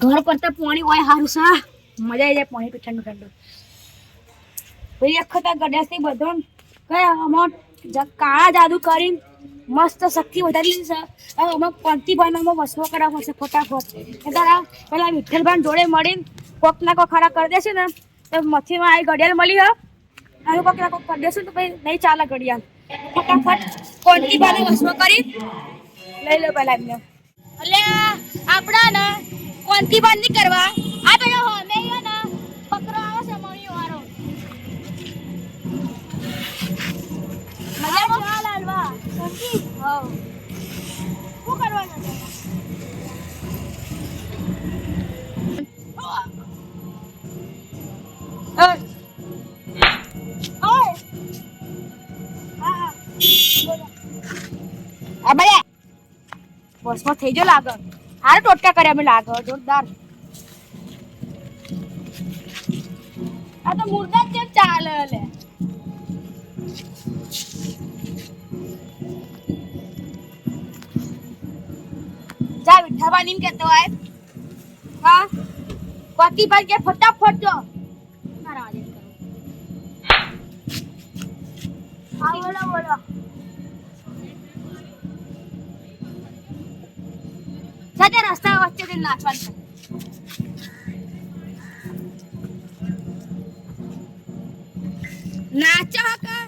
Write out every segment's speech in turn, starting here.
ઘર કરતા પાણી હોય સારું સા મજા આવી જાય પાણી ઠંડુ ઠંડુ પેલી વખત આ ગઢિયાથી બધો કયા અમોટ કાળા જાદુ કરીને મસ્ત શક્તિ વધારી લીધી છે હવે અમુક પંક્તિભાઈમાં વસવો કરાવવો છે ફટાફટ તારા પેલા વિઠ્ઠલભાઈ જોડે મળીને કોક ના કોક ખરા કરી દેશે ને તો મથીમાં આવી ઘડિયાળ મળી હવે હવે કોક ના કોક કરી દેશે તો ભાઈ નહીં ચાલે ઘડિયાળ ફટાફટ પંક્તિભાઈને વસવો કરી લઈ લો પેલા એમને એટલે આપડા ને પંક્તિભાઈ નહીં કરવા આ પેલો હમે ને પકડો આવે છે મણી વાળો મજામાં ચાલ હાલવા સંગી હા શું કરવાનું છે બસમાં થઈ ગયો લાગે હારે ટોટકા કર્યા અમે લાગે જોરદાર આ તો મુર્દા કેમ ચાલે લે જા વિઠ્ઠલભાઈ એમ કહેતો હોય હા પતિભાઈ કે ફટાફટ જો મારા આજે કરો બોલો બોલો સાથે રસ્તા વચ્ચે નાચવાનું નાચો હકા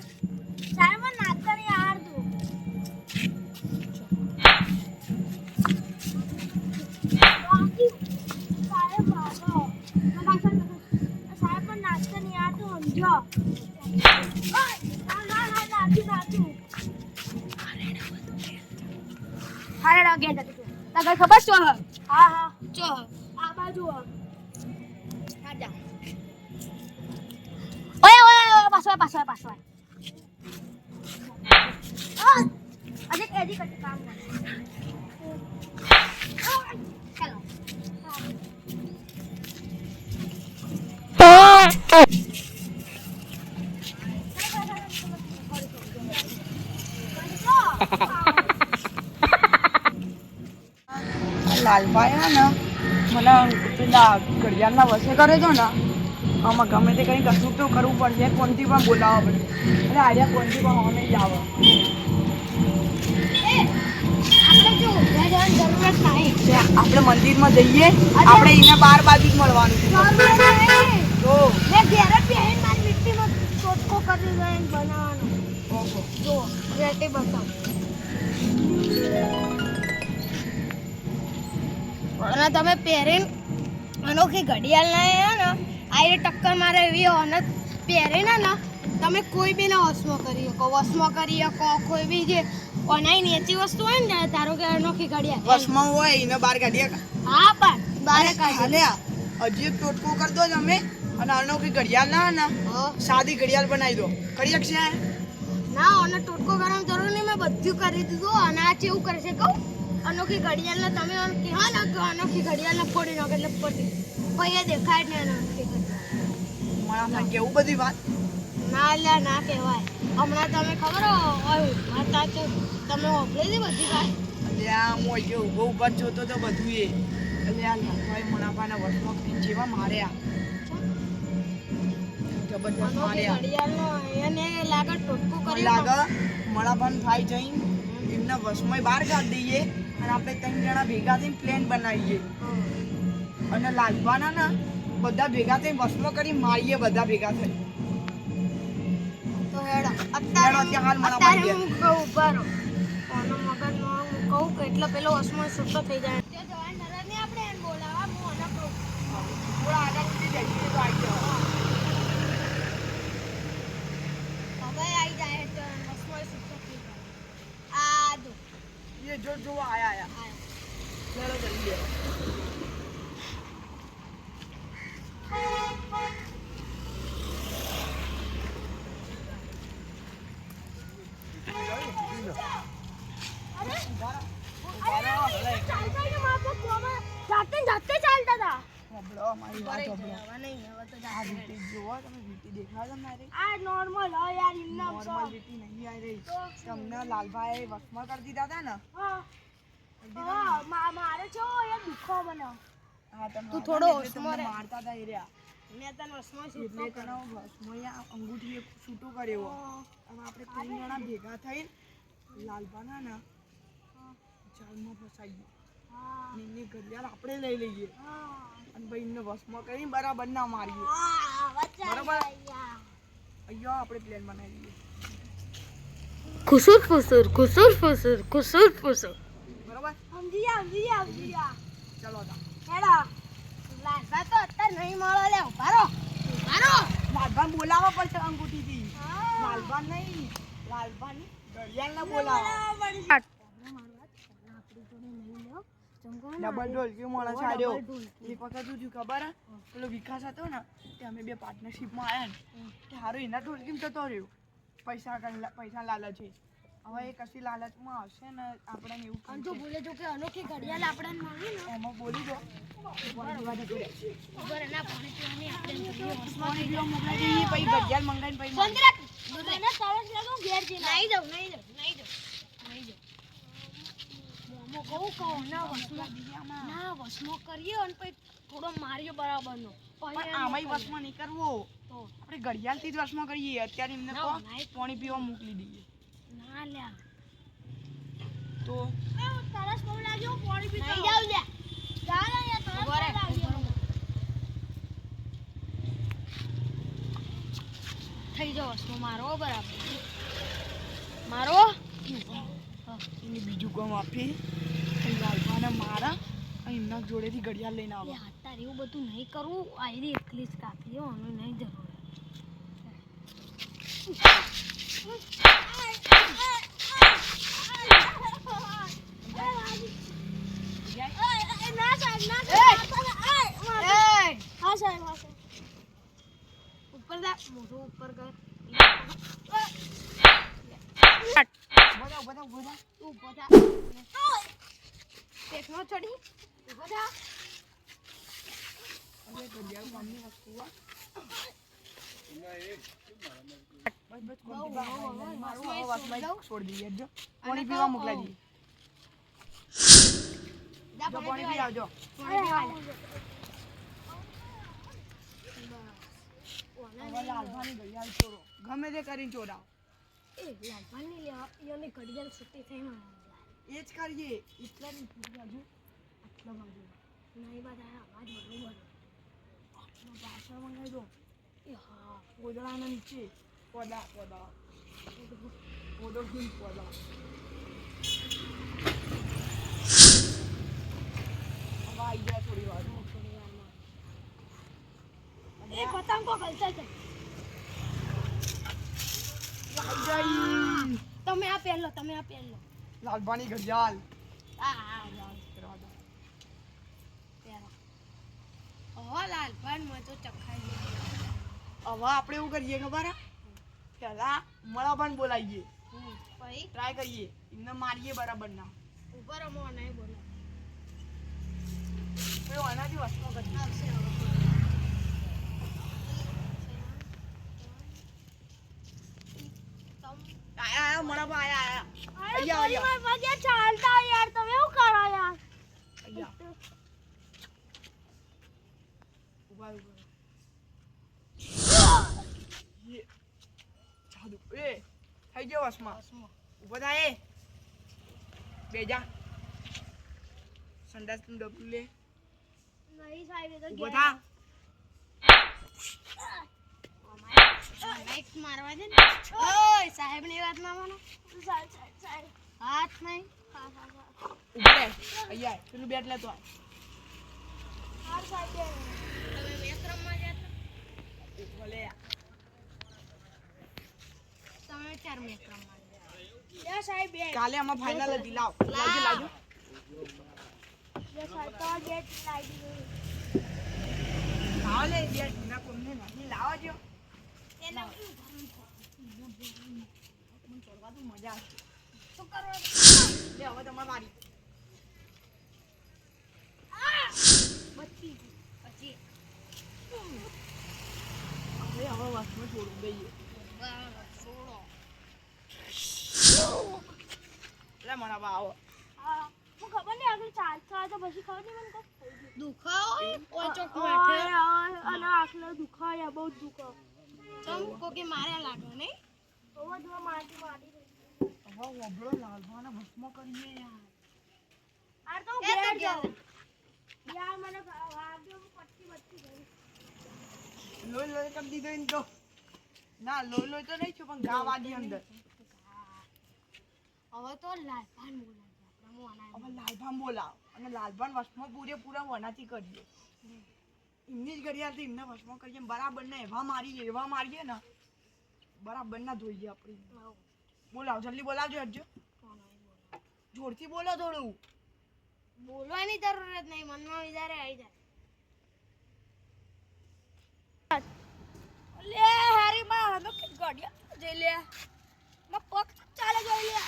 સાહેબ નાચવાની આર દો સાહેબ બાબા સાહેબ નાચવાની આર દો સમજો નાચું હારે લાગે તને ખબર છો હા હા ચો આ બાજુ હા જા ઓય પાછો અજે કેજી કટ કામ કર ચાલો લાલભાઈ ને મને પેલા ઘડિયાળના વસે કરે તો ને આમાં ગમે તે કંઈ કશું તો કરવું પડશે કોનથી પણ બોલાવવા પડે એટલે આર્યા કોનથી પણ અમે જ આવે આપણે મંદિરમાં જઈએ આપણે એના 12 બાજુ જ મળવાનું છે જો મેં ઘેરે પહેરીને મારી મિટ્ટીમાં ચોટકો કરી દઈને બનાવવાનો ઓહો જો રેટી બતાવ અને તમે પહેરીને અનોખી ઘડિયાળ લાયા ને આ ટક્કર મારે એવી અને પહેરીને ને તમે કોઈ બી ને વસમો કરી શકો કોઈ બી જે ઓનલાઈન નીચી વસ્તુ હોય ને ધારો કે અનોખી ઘડિયાળ વસમાં હોય એને બહાર કાઢીએ હા પણ બહાર કાઢીએ હજી એક ટોટકો કરી દો તમે અને અનોખી ઘડિયાળ ના સાદી ઘડિયાળ બનાવી દો કરી શકશે ના અને ટોટકો કરવાની જરૂર નહીં મેં બધું કરી દીધું અને આ કેવું કરશે કહું અનોખી ઘડિયાળને તમે કહો ને કે અનોખી ઘડિયાળને ફોડી નાખો એટલે ફોડી પછી દેખાય જ નહીં અનોખી ઘડિયાળ કેવું બધી વાત ના લ્યા ના કહેવાય હમણાં તમે ખબર હતા કે તમે ઓફરેલી બધી વાત અલ્યા હું અહીંયા ઊભો જોતો તો બધું એ અલ્યા લાલભાઈ મણાભાના વસમાં જેવા માર્યા જબરજસ્ત માર્યા ઘડિયાળનો એને લાગે ટોટકો કરી લાગે મણાભાન ભાઈ જઈને એમના વસમાં બહાર કાઢી દઈએ અને આપણે 3 જણા ભેગા થઈને પ્લેન બનાવીએ અને લાલભાના ના બધા ભેગા થઈને વસમાં કરી મારીએ બધા ભેગા થઈ તો હેડો અત્યારે હાલ મણાભાઈ હું કહું ઉભા રહો કોનો મગજનો હું કહું કે એટલે પેલો વસમાં છૂટો થઈ જાય તે જવાન નરર ને આપણે એને બોલાવા હું અને કહું થોડા આગળ સુધી જઈએ તો આવી જાવ હવે આવી જાય તો વસમાં છૂટો થઈ જાય આ દો ये जो आया चलो जल्दी जाते चालता था नॉर्मल यार તમને લાલભાઈ વસમાં કરી દીધા હતા ને મારે છો યાર દુખો મને હા, તને તું વાગે થોડો ને એટલે હોશમાં તમને રહે. મારતા હતા એ રહ્યા. મેં તને વસમાં એટલે તને વસમાં આ અંગૂઠીએ છૂટો કર્યો. અને આપણે ત્રણ જણા ભેગા થઈને લાલબાના ના જાળમાં ફસાઈ ગયો. અને એની ઘડિયાળ આપણે લઈ લઈએ અને ભાઈ એમને વસમાં કરીને બરાબર ના મારીએ. બરાબર અહીંયા આપણે પ્લાન બનાવી દઈએ. ખુસુર ફુસુર ખુસુર ફુસુર ખુસુર ફુસુર. બરાબર, સમજી જા ચલો તા. હેડો લાલભા તો અત્યારે નહીં મળે લે ઉભા રહો લાલબાન બોલાવવા પડશે અંગૂઠીથી. લાલબાન નહીં, લાલબાની ઘડિયાળને બોલાવવા. ડબલ ઢોલકી માણસ આવ્યો. એક વખત શું થયું ખબર હે? પેલો વિકાસ હતો ને તે અમે બે પાર્ટનરશિપમાં આવ્યા ને કે હારું એના ઢોલકીમાં જતો રહ્યો. પૈસા લાલચ છે. હવે એ કશી લાલચમાં હશે ને આપણે એવું અને તું ભૂલે જો કે અનોખી ઘડિયાળ આપણને મળી ને એમાં બોલી દો ખબર એના પાણી પીવાની આપણે પાણી પીવા મોકલાઈ દઈએ, પછી ઘડિયાળ મંગાવીને પછી બંધ રાખ મને તરસ લાગે હું ઘેર જઈને નહીં જાઉં મોમો કહું ના વસમો કરીએ અને પછી થોડો માર્યો બરાબરનો પણ આમાંય વસમાં નહીં કરવો. તો આપણે ઘડિયાળથી જ વસમાં કરીએ. અત્યારે એમને ના, કહો નહીં. પાણી પીવા મોકલી દઈએ. ના લ્યા તો તરસ બહુ લાગ્યો પાણી પીતો નહીં જાઉં લ્યા જા લે યાર તરસ બહુ લાગ્યો થઈ જાવ વસમો મારો બરાબર મારો એને બીજું કામ આપી લાલભાને મારા અને એમના જોડેથી ઘડિયાળ લઈને આવો. તારે એવું બધું નહીં કરવું આયરી એકલી જ કાપી હો અને નહીં જરૂર ઉપર જા મોઢું ઉપર કર બધા તું ઉભો થા પેટનો ચડી ઉભો થા ઘડિયાળ કામની વસ્તુ આ. બસ છોડી દઈએ. જો પાણી પીવા મોકલાઈ દઈએ. જા જો પાણી પી આવજો. હવે લાલભાની ઘડિયાળ ચોરો. ગમે તે કરીને ચોરાવ. લાલભાની લેવા ઈયોની ઘડિયાળ છૂટી થઈ મને એ જ કરીએ. એટલા નહીં બાજુ આટલા બાજુ નહીં બધા અવાજ બરોબર પાછળ મંગાવી દો. એ હા ગોદડાના નીચે પોદા પોદા પોદો ખીન પોદા. હવે આવી ગયા થોડી વાર. એ પતંગ કો ગલતા છે આવી જાય. તમે આ પહેલો લાલભાની ઘડિયાળ. હા કરવા દો. પહેલો ઓહો લાલભાન મો તો ચખાઈ હવે આપણે એવું કરીએ ખબર હે? પહેલા મળાભાન બોલાવીએ, પછી ટ્રાય કરીએ, એમને મારીએ બરાબર ના. ઉપર અમો નહીં બોલો પછી આનાથી વસ્તુ કરીએ. આવશે આયા મળાભા આયા આયા મજા ચાલતા યાર તમે શું કરો યાર આયા ઉભા ઉભા. જાદુ એ થઈ ગયો વસમાં. ઉભો થાય. બેજા સંડાસનું ડબલું લે. નહીં સાહેબ એ તો ઉભો થા. માઇક મારવા દે ને ઓય સાહેબ ની વાત ના માનો સાહેબ હાથ નહીં ઉભો રે. અહીંયા પેલું બેટ લેતો આય. હાર સાહેબ તમે મેચ રમવા જતા ઉભો લે. તમે ચાર મેચ રમવા ગયા સાહેબ બે કાલે આમાં ફાઇનલ હતી. લાવ લાવજો લાવજો. સાહેબ તો ગેટ લાગી ગઈ લાવ લે બેટ ના કોમને નથી લાવજો. એના મને ચોરવા તો મજા આવશે. શું કરો લે હવે તમારે મારી. બચી પછી હવે વાસમાં છોડી દઈએ. છોડો લે મારા બા આવો. હા હું ખબર નહીં આગળ ચાલતા તો પછી ખબર નહીં મને કઈ થઈ ગયું. દુખાવો ઓય ચોક ઓય, બેઠે ઓય, અને આટલો દુખાય બહુ દુખો. ચમ કોકે માર્યા લાગે નહીં ઓવા જોવા માટી માટી. હવે વબળો લાલભાને ભસ્મ કરીએ યાર. આ તો એ તો ઘેર ઘેર. જાઉં. યાર મને વાગ્યો પટ્ટી બટ્ટી ગઈ. લોહી લોહી કરી દીધો એને તો. ના લોહી લોહી તો નહીં છું પણ ઘા વાગી અંદર. હવે તો લાલભાન બોલાવી આપણે મોના હવે લાલભાન બોલાવ અને લાલભાન વસમાં પૂરેપૂરા વનાથી કરીએ. એમની જ ઘડિયાળથી એમને વસમાં કરીએ બરાબર ને એવા મારીએ ને બરાબર ના ધોઈએ આપણે. બોલાવ જલ્દી બોલાવજો હટજો. જોરથી બોલો થોડું. બોલવાની જરૂર જ નહીં મનમાં વિચારે આવી જાય લે હારી માં અમે કે ગડિયા જઈ લે. માં પગ ચાલે જઈ લે.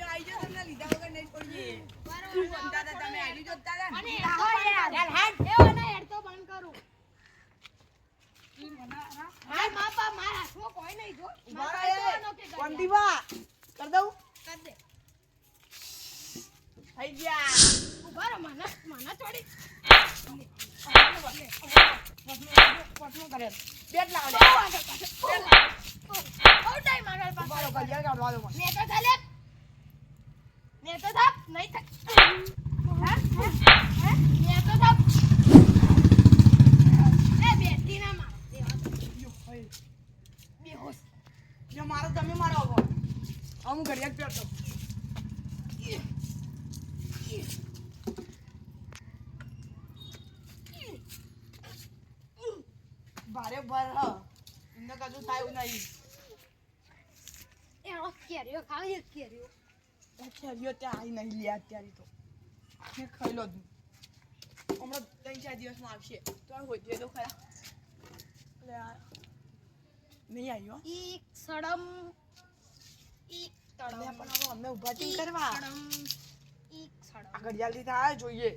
આઈજો તમને લીધા વગર નહીં છોડીએ. શું બનતા હતા તમે આઈજો જોતા હતા ને? આહો યાર. એવાના હેડ તો બંધ કરું માર બાપા માર હાથમાં કોઈ નહીં જો ઉભા માર રહે. જોવાનો કે ગડિયા. કોંતીબા, કર દઉં? કર દે થઈ ગયા. ઉભા રહો મને છોડી વસમો કરે. બેટ લાવો લે. બહુ ટાઈમ આગળ ઉભા રહો, પાછળ ઘડિયાળ કાઢવા દો મને. ને તો ચાલે ને તો થાપ નહીં થાય ને તો થાપ એ બેટી ના માર યો, હોય. બેહોશ જો મારો તમે મારો આવો. હું ઘડિયાળ પહેરતો. ભારે ભર હ. એમને કશું થાય એવું નહીં. એ રોજ કેરીઓ ખાવી છે કેરીઓ ખેરીઓ ત્યાં આવી નહીં લે અત્યારે તો. મેં ખાઈ લો દઉં. હમણાં 3-4 દિવસમાં આવશે. તો હોય તો ખરા. એટલે આ નહીં આવ્યો. ઈ સડમ ઈ એટલે તડમ પણ હવે અમને ઊભા કેમ કરવા? ઈ સડમ આ ઘડિયાળથી થાય જોઈએ.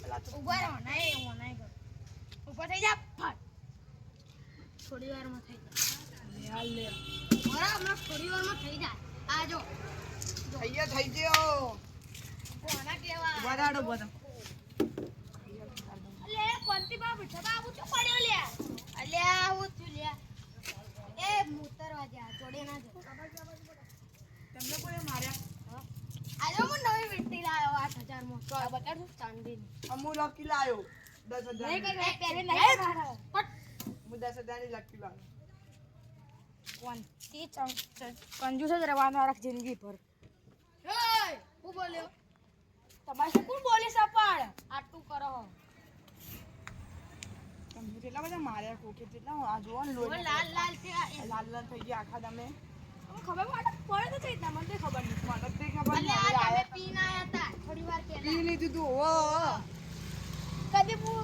પેલા તો ઉભા રહો નહીં કરો ઉભા થઈ જા ફટ થોડી વારમાં થઈ જાય લે. બરાબર હમણાં થોડી વારમાં થઈ જાય આ જો થઈ ગયો. કોના કેવા વધારો બધો. લે કોંતી બાબુ બાબુ તો પડ્યો લે અલ્યા આવું થયું લે એ મૂતરવા જા જોડે ના જો તમને કોને માર્યા? આજે હું નવી વીંટી લાવ્યો 8000 માં તો બતાડું ચાંદીની અમુ લકી લાયો 10,000 નહીં ની. કઈ પહેરે નહીં મારા. હું 10,000 ની લકી લાયો. કોણથી કંજૂસ જ રહેવાનો આ જિંદગી ભર. એય હું બોલ્યો તમારે શું કોણ બોલે સપાળ? આટલું કરો તમને કેટલા બધા માર્યા કોકે કેટલા આ જોવો ને ઓ લોહી લાલ લાલ છે લાલ લાલ થઈ ગયા આખા તમે. હવે ખબર પડે તો છે મને તો ખબર નહીં. મને તો ખબર અલે નહીં. આ તમે પીને આયા હતા થોડી વાર પી પહેલા લીધું તું. ઓ કદી હું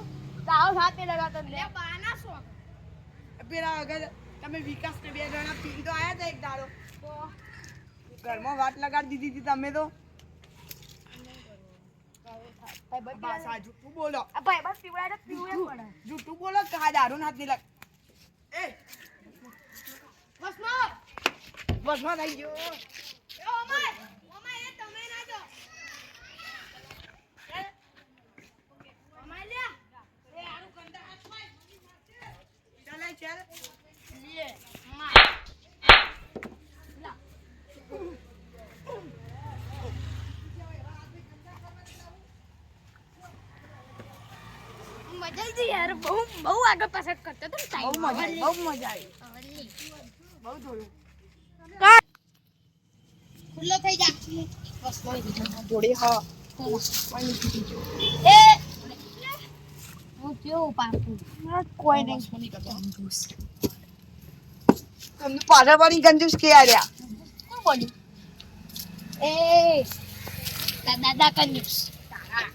દાવ હાથ નહીં લગાતો લે. લે બાના શોખ પેલા અગર તમે વિકાસ ને 2 જણા પી તો આયા હતા એક દાડો. તો ઘરમાં વાત લગાડી દીધી હતી તમે તો. ભાઈ બસ આ જૂઠું બોલો. આ ભાઈ બસ પીવડાય તો પીવડે પડે. જૂઠું બોલો કે આ દારૂ હાથ નહીં લાગ. એ બસ માર બસમાં થઈ ગયો. એ ઓમાય ઓમાય એ તમે ના જો ઓમાય લે એ આરું કંદા હાથમાં ચાલે ચાલ. લે માર લા મજા આવી યાર બહુ આગળ પાછળ કરતો તો બહુ મજા આવી. બહુ મજા આવી. બહુ જોયું. ખુલ્લો થઈ જા બસ જોડે હા. એ હું કેવું પાકું કોઈ નહીં. તમને પાછળ વાળી કંજૂસ કે આર્યા. શું બોલ્યું એ તાર દાદા કંજૂસ તારા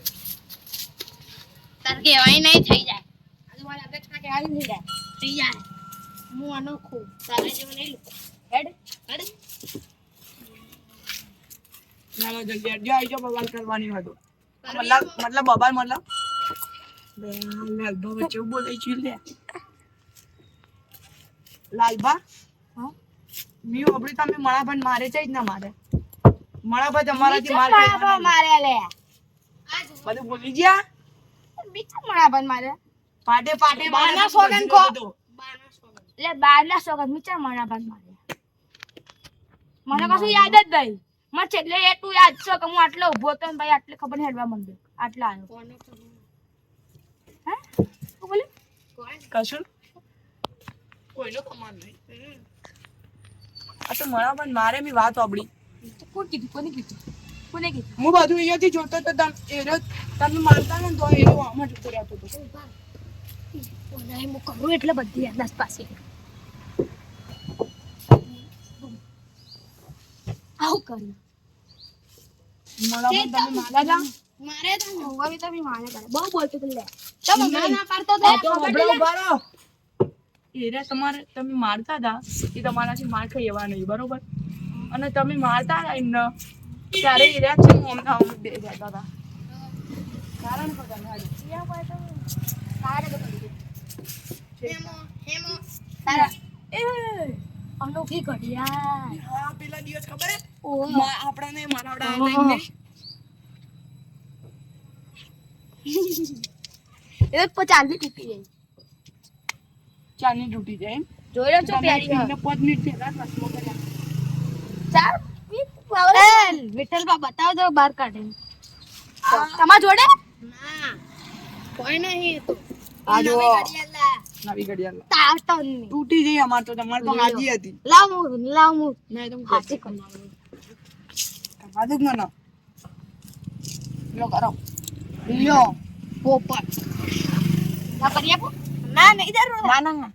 તાર કહેવાય નહીં થઈ જાય આજે મારા આગળ છા કહેવાય નહીં જાય થઈ જાય હું અનોખું તારા જેવું નહીં લુક હેડ હેડ ચાલો જલ્દી આવજો, આવી જાઓ બબાલ કરવાની હોય તો. મતલબ બબાલ મતલબ લાલભા વચ્ચે બોલે છે લે. લાલભા હા મી ઓબડી તમે મળાભાઈ મારે છે જ ના મારે. મળાભાઈ તમારાથી માર મારા ખાઈ મારે લે બધું ભૂલી ગયા. બીજા મારા પણ મારે પાટે પાટે બાના સોગન કો એટલે બારના સોગન બીજા મારા પણ મારે મને કશું યાદ જ નહીં. મને છેલ્લે એટલું યાદ છે કે હું આટલો ઊભો હતો ને ભાઈ આટલે ખબર નહીં હેડવા માંડ્યો આટલા આવ્યો હે શું બોલ્યું કશું કોઈનો કમાલ નહીં. આ તો મળાભાઈ મારે મી વાત ઓબડી. કોણ કીધું કોને કીધું કોને કીધું હું બધું અહીંયાથી જોતો તો તમે મારતા ને તો એનો આમાં જતો રહેતો હતો. ઓલા હું કરું એટલે બધી યાદ પાસે આવું કર્યું મળાભાઈ તમે મારા જા મારે તો હવે તો બી મારે કરે બહુ બોલતો તો લે તમે ના પાડતો આ તો હમણાં ઉભા રહો. એરા તમારે તમે મારતા હતા એ તમારાથી માર ખાઈ એવા નહીં બરોબર. અને તમે મારતા હતા એમને ત્યારે એરા છે હું હમણાં અમુક બે જતા હતા કારણ કે તમે તારા એ અનોખી ઘડિયાળ હા પેલા દિવસ ખબર હે ઓહ આપણાને મારાવડા એ તો ચાંદી તૂટી ગઈ ચાની તૂટી જાય એમ. જોઈ લો છો પ્યારી એમને 5 મિનિટ પહેલા જ વસમો કર્યા. ચાર વિઠ્ઠલ બા બતાવજો બહાર કાઢીને તમારા જોડે ના કોઈ નહીં તો આ જો ઘડિયાળ લા નવી ઘડિયાળ તાવતો નહીં તૂટી જઈ અમાર તો તમારે તો હાજી હતી. લાવ હું મેં તો હાચી કર હાજુ મને લો કરો લ્યો પોપટ ના કરી આપો ના નહીં જરૂર ના ના ના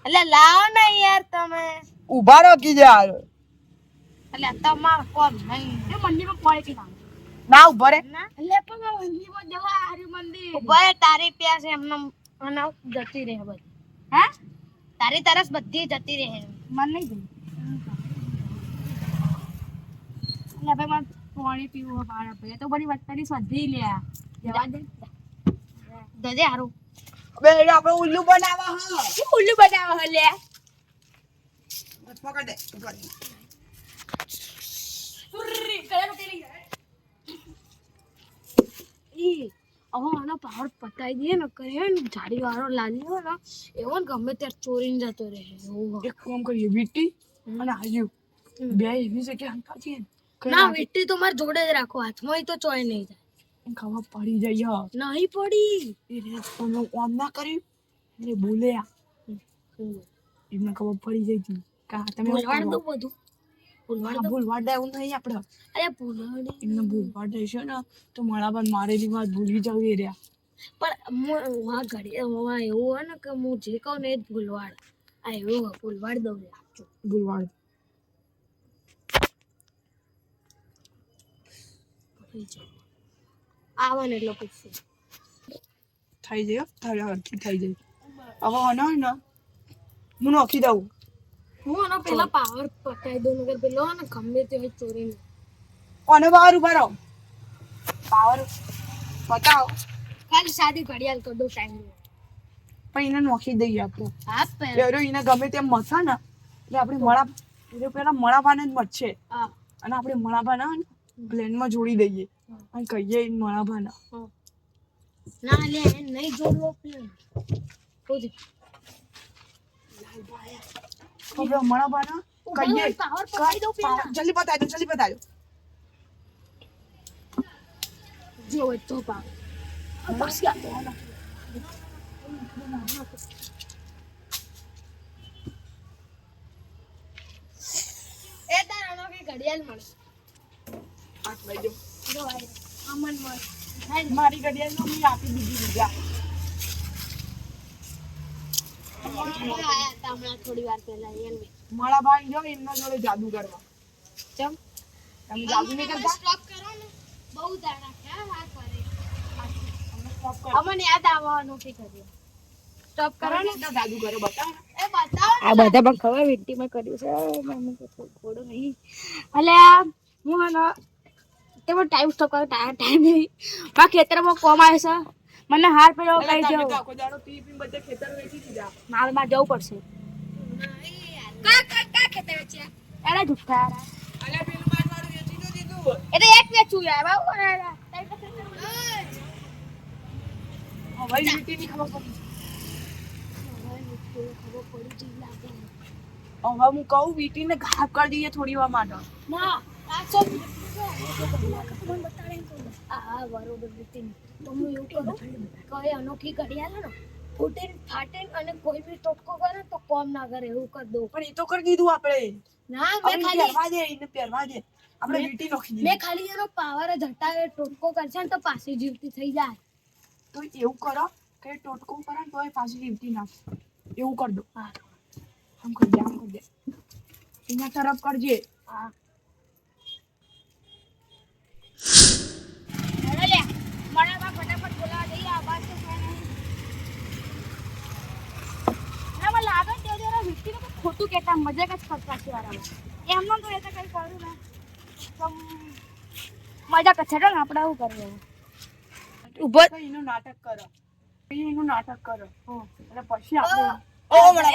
એટલે લાવો ને યાર તમે ઉભા રહો કીજે યાર એટલે તમાર કોમ નહીં એ મંદિરમાં પડે કે ના ના ઉભા રે એટલે પણ મંદિરમાં જવા હારી મંદિર ઉભા તારી પ્યાસ એમને મને જતી રહે બધી હે તારી તરસ બધી જતી રહે મન નહીં ગઈ એટલે ભાઈ મને પાણી પીવું બાળા ભાઈ તો બધી વત્તાની સ્વધી લે જવા દે દજે હારું બે આપણે ઉલ્લુ બનાવવા હ શું ઉલ્લુ બનાવો હે લે બસ પકડ દે ઉભા રહે. સુરી ગળે મૂકેલી ઈ હવે આનો પાવર પતાઈ દે ને કરે ને જાડી વાળો લાલી હોય ને એવો ને ગમે ત્યારે ચોરીને જતો રહે એવું એક કામ કરીએ વીટી અને આજુ બે એવી જગ્યા હંકાજી ના વીટી તો માર જોડે જ રાખો હાથમાં ઈ તો ચોય નહીં જાય ખબર પડી જાય હ નહીં પડી એ રે તમે ઓન ના કર્યું એટલે બોલ્યા એમને ખબર પડી જાય તી કા તમે ભૂલવાડ દો બધું ભૂલવાડ દો ભૂલવાડ એવું નહીં આપણે અરે ભૂલવાડ એમને ભૂલવાડ દેશે ને તો મળાબાદ મારેલી વાત ભૂલી જાવ એ રહ્યા. પણ હું ઘડી એવું હોય ને કે હું જે કહું ને એ જ ભૂલવાડ આ એવું ભૂલવાડ દઉં યાર ભૂલવાડ આવે ને એટલે પૂછશે થઈ જાય તારે હરખી થઈ જાય. હવે આનો ને હું નોખી દઉં હું એનો પેલા પાવર પતાઈ દઉં નગર પેલો ને ગમે તે હોય ચોરી અને બહાર ઉભા રહો પાવર બતાવો ખાલી સાદી ઘડિયાળ કરી દઉં ટાઈમ પણ એને નોખી દઈએ આપણે. હા બેરો એને ગમે તેમ મથા ને એટલે આપણે મળા એટલે પેલા મળાભાને જ મથશે હા અને આપણે મળાભાના પ્લેનમાં જોડી દઈએ અને કહીએ મળાભાના ના લે નહીં જોડવો પ્લેન ખોજ આપણે મળાભાના કહીએ પાવર પતાઈ દઉં પેલા જલ્દી બતાવી દો જલ્દી બતાવી દો. જો તો પાવર બસ ગયા એ તારાનો કે ઘડિયાળ મળે હાથ લઈ જાઓ. જો આય અમન મળે મારી ઘડિયાળ નો મેં આપી દીધી બીજા થોડી વાર પહેલા એમ મળાભાઈ જો એમના જોડે જાદુ કરવા ચમ તમે જાદુ નહીં કરતા સ્ટોપ કરો ને બહુ દાડા ક્યાં વાત કરે અમને stop કરો. અમને યાદ આવવાનું કે કર્યું સ્ટોપ કરો ને કેટલા જાદુ કરે બતાવો ને. એ બતાવો આ બધા પણ ખબર વીટીમાં કર્યું છે મને તો થોડું નહીં અલે હું હે ને તેમાં ટાઈમ સ્ટોપ કરો ટાઈમ નહીં મારા ખેતરમાં કોમ આવે છે મને હાર પેલો એટલે કઈ તમે જાઉં તો આખો દાડો પી પીને બધે ખેતર વેચી દીધા. મારે જવું પડશે કા ખેતર છે એને જુઠ્ઠા અલ્યા પેલું મારવાળું વેચી તો દીધું. એ તો એક વેચું યાર બાબુ હવે વીટીની ખબર પડી. હવે હું કહું વીટીને ઘાપ કરી દઈએ થોડી વાર માટે. ના પાછો હા બરોબર નીતિન તો હું એવું કરું કે અનોખી ઘડિયાળ ને ફૂટે ફાટે અને કોઈ બી ટોટકો કરે તો કોમ ના કરે એવું કરી દઉં પણ એ તો કરી દીધું આપણે. ના હવે મેં ખાલી પહેરવા દે એને પહેરવા દે. આપણે વીટી નાખી મેં દઈએ. ખાલી એનો પાવર જ હટાવે ટોટકો કરશે ને તો પાછી જીવતી થઈ જાય તો એવું કરો કે ટોટકો કરે ને તોય પાછી વીટી નાખ. એવું કરી દો. હા આમ કરી દે આમ કરી દે. એના તરફ કરજે. હા હેડો લે મને ફટાફટ બોલાવા જઈએ આ વાત તો છે નહીં ના મને લાગે છે જરા વ્યક્તિને કોઈ ખોટું કહેતા મજાક જ કરતા છે વાળા એમનો તો એ તો કઈ કરું ના તો મજાક જ છે ને આપણે આવું કરવું ઉભો તો એનું નાટક કરો. પછી એનું નાટક કરો. એટલે પછી ઓ, આપણે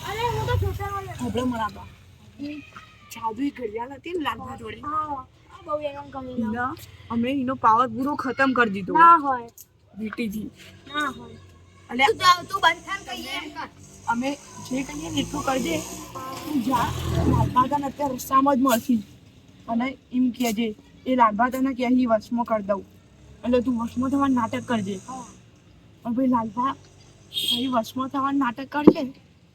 અરે હું તો છૂટાવા આપણે મળાબા. જાદુઈ ઘડિયાળ હતી ને લાલબા જોડે. હા આ બહુ એનો ગમે એના અમે એનો પાવર પૂરો ખતમ કરી દીધો ના હોય વીટીથી. ના હોય એટલે તું બંધ થાન કહીએ એમ કર અમે જે કહીએ ને એટલું કરજે. તું જા લાલબા તને અત્યારે રસ્તામાં જ મળશી અને એમ કહેજે એ લાલબા તને કે અહીં વશમાં કરી દઉં એટલે તું વશમાં થવાનું નાટક કરજે. પણ ભાઈ લાલબા અહીં વશમાં થવાનું નાટક કરજે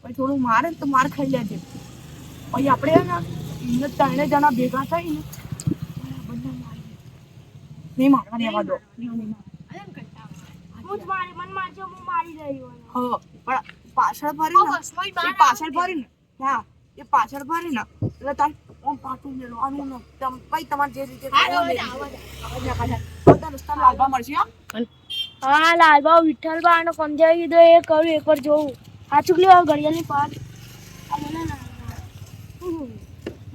પછી થોડું મારે ને તો માર ખાઈ લેજે. પછી આપણે હે ને એમને ત્રણે જણા ભેગા થઈને બંને મારીએ. નહીં મારવા દેવા દો. હું જ મારી મન મારજો હું મારી રહ્યો હા પણ પાછળ ફરી ને એ પાછળ ફરી ને હા એ પાછળ ફરી ને એટલે તાર આમ પાટું મેળવાનું ને પછી તમારે જે રીતે બધા રસ્તા લાલવા મળશે હો. હા લાલબા વિઠ્ઠલબા અને સમજાવી દીધો એ કર્યું એકવાર જોવું સાચું લ્યો ઘડિયાળની પાર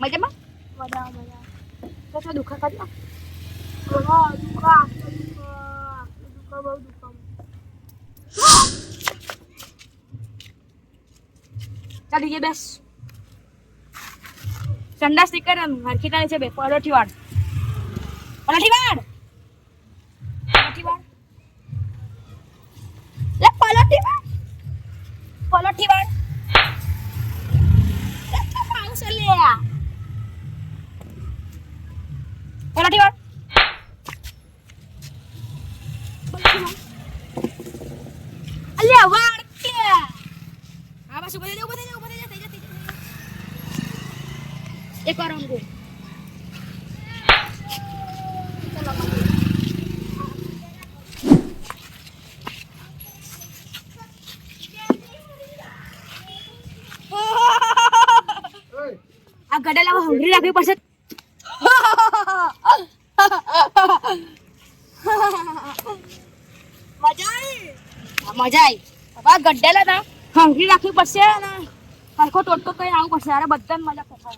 મજામાં મજા મજા તો દુખા કરતા દુખા દુખા બહુ દુખા ચાલી ગયા બેસ સંડાસ ની કરે હરખી છે બે પલોઠી વાળ પલોઠી વાળ પલોઠી વાળ લે પલોઠી વાળ પલોઠી વાળ લે તો પાઉસ લે પલોઠી વાળ અલ્યા વાળ કે આ બસ ઉભો થઈ જા થઈ જા થઈ જા એક વાર અંગો આ ગડેલા હંગરી રાખવી પડશે મજા આવી આ ગડેલા ના હંગરી રાખવી પડશે અને હરખો ટોટકો કઈ આવું પડશે અરે બધાને મજા પડશે